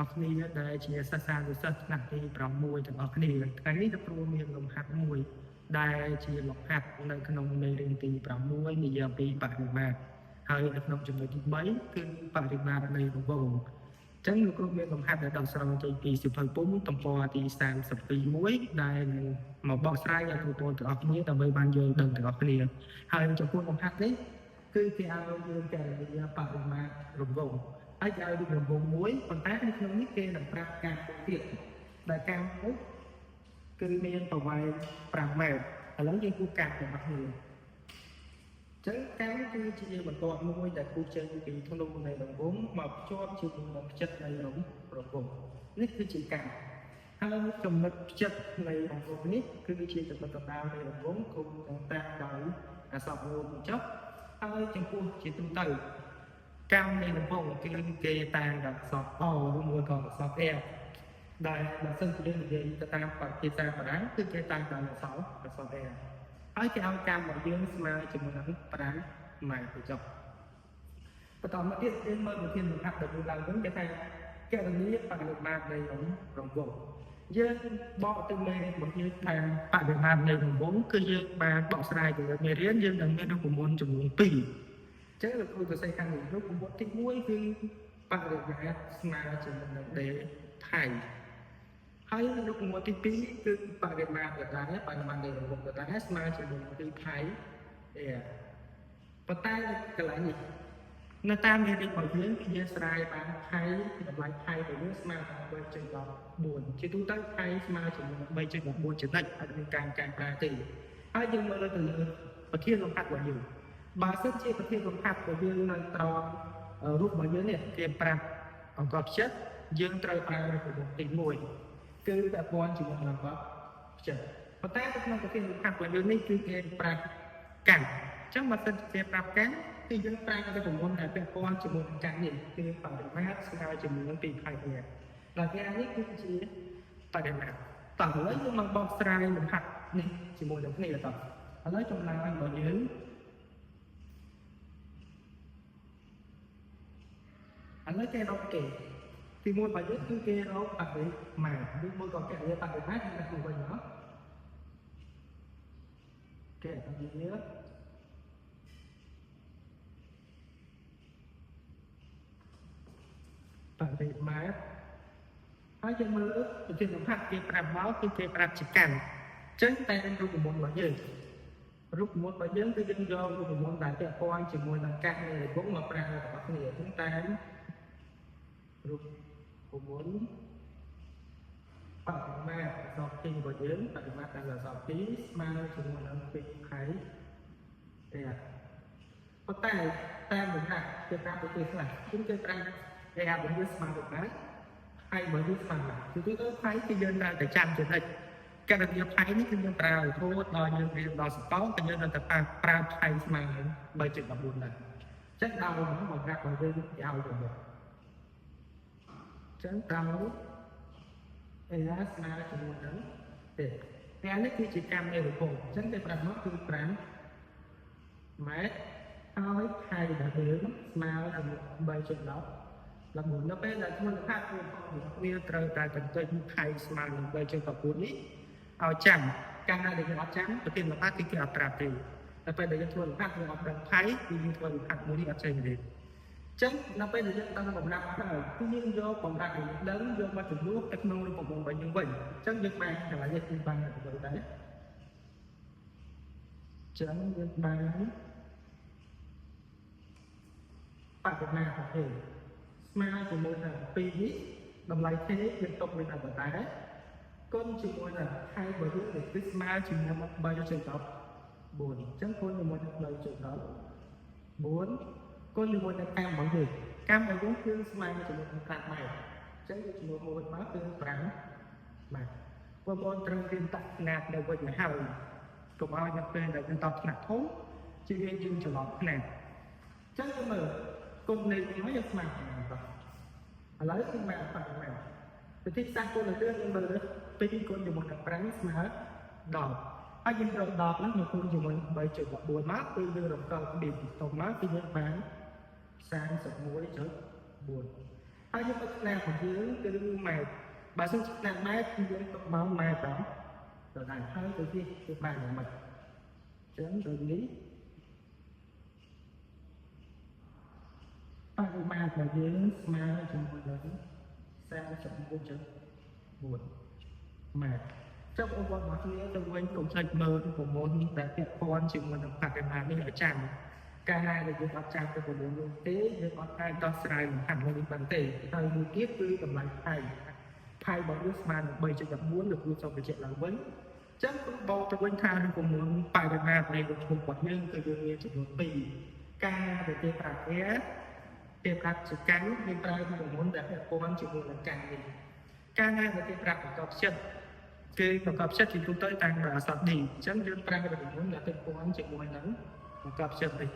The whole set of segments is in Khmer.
អស់គ្នាដែលជាសិស្សានុសិស្សថ្នាក់ទី6ទាំងអស់គ្នាថ្ងៃនេះគ្រូមានលំហាត់មួយដែលជាលំហាត់នៅក្នុងមេរៀនទី6និយាយពីបរិមាត្រហើយនៅក្នុងចំណុចទី3គឺបរិមាត្រនៃរង្វង់ចឹងលោកគ្រូមានលំហាត់ដែលដកស្រង់ចេញពីសៀវភៅពុំទំព័រទី32មួយដែលមកបកស្រាយឲ្យគ្រូបងទាំងអស់គ្នាដើម្បីបានយល់ដឹងទាំងអស់គ្នាហើយចំពោះលំហាត់នេះគឺគេឲ្យយើងកែបរិមាត្ររង្វង់ហើយគេឲ្យរូបរង្វង់មួយប៉ុន្តែនៅក្នុងនេះគេនឹងប្រាប់ការទៀតដែលការមួយគឺមានប្រវែង5ម៉ែត្រឥឡូវយើងគូកាត់ទាំងអស់គ្នាចឹងការគឺជាបន្ទាត់មួយដែលគូចេញពីធ្នូនៃរង្វង់មកភ្ជាប់ជាមួយនឹងផ្ចិតនៃរង្វង់នេះគឺជាការហើយចំណុចផ្ចិតនៃរង្វង់នេះគឺជាចំណុចកណ្ដាលនៃរង្វង់គូនឹងតាមដោយអក្សរមួយបញ្ចុះហើយចំពោះជាទូទៅកម្មនៃរង្វង់គឺគេតាមអក្សរ O ឬមួយក៏អក្សរ F ដែលបើសិនជានិយាយទៅតាមភាសាបារាំងគឺគេតាមដោយអក្សរ F ហើយគេឲ្យកម្មរបស់យើងស្មើជាមួយនឹង5ម៉ែត្រទៅចុះបន្តមកទៀតយើងមើលវិធានលំហាត់ដែលយើងឡើងវិញគេថាកណនីបរិមាត្រនៃរង្វង់យើងបកទៅមេរៀនរបស់យើងថាបរិមាត្រនៃរង្វង់គឺយើងបានបកស្រាយទៅលើមេរៀនយើងនឹងមានរូបមន្តចំនួន2ចឹងលោកគ្រូសរសេរខាងនេះរូបមន្តទី1គឺបរិមាត្រស្មើជាមួយនឹង D ថៃហើយរូបមន្តទី2គឺបរិមាត្រដដែលបរិមាត្រនៃរង្វង់ដដែលស្មើជាមួយនឹង D ថៃប៉ុន្តែកន្លែងនេះនៅតាមមេរៀនរបស់យើងគឺយើងស្រាយបានថៃតម្លៃថៃរបស់យើងស្មើនឹង 3.14 ជាទូទៅថៃស្មើជាមួយនឹង 3.14 ចំណុចអត់មានការកែប្រែទេហើយយើងមើលទៅលើប្រធានលំហាត់របស់យើងបើសិនជាប្រធានលំហាត់របស់យើងនៅត្រង់រូបរបស់យើងនេះគេប្រាប់អង្គផ្ចិតយើងត្រូវប្រើរូបមន្តទី1គឺពាក់ព័ន្ធជាមួយនឹងអង្គផ្ចិតប៉ុន្តែនៅក្នុងប្រធានលំហាត់របស់យើងនេះគឺគេប្រាប់កាន់អញ្ចឹងបើសិនជាប្រាប់កាន់គឺយើងប្រើរូបមន្តដែលពាក់ព័ន្ធជាមួយនឹងកាន់នេះគឺបរិមាត្រស្មើជាមួយនឹង2 5 ម៉ែត្រដល់គេនេះគឺជាបរិមាត្រតោះឥឡូវយើងមកបកស្រាយលំហាត់នេះជាមួយនឹងគ្នាតោះឥឡូវចំណងរបស់យើងឥឡូវគេរកគេទី1របស់យើងគឺគេរកបរិមាត្រឬមួយក៏គេនិយាយបរិមាត្រគឺវិញមកគេនិយាយបរិមាត្រហើយយើងមើលប្រធានលំហាត់គេប្រាប់មកគឺគេប្រាប់ជាកាន់អញ្ចឹងតែរូបមន្តរបស់យើងរូបមន្តរបស់យើងគឺយើងយករូបមន្តដែលពាក់ព័ន្ធជាមួយនឹងកាសនៃរង្វង់មកប្រើរបស់គ្នាអញ្ចឹងតែរូបមន្តបរិមាត្រអក្សរ P របស់យើងបរិមាត្រដែលអក្សរ P ស្មើជាមួយនឹង2 ផៃប៉ុន្តែតាមលំហាត់គេប្រាប់ទៅខ្លះគឺគេប្រាប់គេថារបស់យើងស្មើនឹងណាហើយរបស់យើងស្មើណាគឺទៅផៃគឺយើងត្រូវតែចាំចំណុចកណនីផៃនេះគឺយើងប្រើរហូតដល់យើងរៀនដល់សកលគឺយើងនៅតែប្រើផៃស្មើនឹង 3.14 ដែរចឹងដល់មកប្រាប់របស់យើងគេឲ្យទៅមកចឹងដល់ស្មើជាមួយនឹងទេតែនេះគឺជាកម្មនៃរង្វង់ចឹងគេប្រាប់មកគឺ5ម៉ែត្រហើយផៃដែលយើងស្មើនឹង 3.14 នៅពេលដែលធ្វើលំហាត់វាត្រូវតែបន្តិចផៃស្មើនឹង 3.14 នេះឲ្យចាំកាលណាដែលយើងអត់ចាំប្រធានលំហាត់គឺគេអត់ប្រាប់ទេតែពេលដែលយើងធ្វើលំហាត់យើងអត់ដឹងផៃគឺយើងធ្វើលំហាត់មួយនេះអត់ចេញទេចឹងនៅពេលដែលយើងដឹងបំណាប់ហើយគឺយើងយកបំណាប់ដែលយើងដឹងយកមកចំនួនទៅក្នុងរូបមន្តរបស់យើងវិញចឹងយើងបានកន្លែងនេះគឺបានទៅដែរចឹងយើងបានបរិមាត្ររបស់គេស្មើជាមួយនឹង2នេះតម្លៃទេយើងຕົកមានអត់ដែរគុណជាមួយនឹងខែរបស់យើងគឺស្មើជាមួយនឹង 3.14 អញ្ចឹងគុណជាមួយនឹង 3.14 គុណជាមួយនឹងកម្មរបស់យើងកម្មរបស់យើងគឺស្មើជាមួយនឹង5ម៉ែត្រអញ្ចឹងយើងចំនួនមួយមកគឺ5ម៉ែត្របងប្អូនត្រូវរៀនតាក់ຂະຫນາດនៅវិញមកហើយកុំឲ្យនៅពេលដែលយើងតបຂະຫນាត់ធំជាយើងច្រឡំຂະຫນາត់អញ្ចឹងយើងមើលគុណនៃនេះយើងស្មើនឹងបាទឥឡូវគឺមក5ម៉ែត្រវិធីសាស្ត្រគុណនៅយើងមើល2គុណជាមួយនឹង5ស្មើ10ហើយយើងរក10ហ្នឹងមកគុណជាមួយនឹង 3.14 មកគឺយើងរកកពីបន្ទប់មកគឺយើងបាន 31.4 ហើយយើងទឹកឆ្នាំរបស់យើងគឺម៉ែបើសិនជាឆ្នាំម៉ែគឺយើងទុកមកម៉ែតាមទៅដែរហើយទៅវាគឺបានយ៉ាងម៉េចចឹងដូចនេះបរិមាណរបស់យើងស្មើជាមួយនឹង39.4ម៉ែចុះឧបករណ៍របស់គ្នាទៅវិញកុំភ្លេចមើលប្រមូលនេះតែពាក់ព័ន្ធជាមួយនឹងបរិមាណនេះឲ្យចាំកាលណាដែលយើងអត់ចាំទៅប្រមូលនោះទេយើងអត់អាចដោះស្រាយលំហាត់មួយនេះបានទេហើយមួយទៀតគឺតម្លៃផាយរបស់យើងស្មើនឹង 3.14 លោកគ្រូសូមបញ្ជាក់ឡើងវិញចឹងគឺបោកទៅវិញថានឹងប្រមូលបរិមាណនៃវត្ថុរបស់យើងគឺយើងមានចំនួន2ការដែលគេប្រើប្រាស់គេប្រាប់ជាកាន់យើងប្រើពីមុនដែលពាក់ព័ន្ធជាមួយនឹងកាន់នេះការណាដែលគេប្រាប់បង្កប់ចិត្តគឺបង្កប់ចិត្តជាទូទៅតាមអក្សរ D អញ្ចឹងយើងប្រើពីមុនដែលពាក់ព័ន្ធជាមួយនឹងបង្កប់ចិត្តនេះអ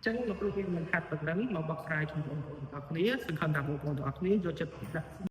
ញ្ចឹងលោកគ្រូមានមិនហាត់ប៉ុណ្ណឹងមកបកស្រាយជូនបងប្អូនទាំងអស់គ្នាសង្ឃឹមថាបងប្អូនទាំងអស់គ្នាយកចិត្តទុកដាក់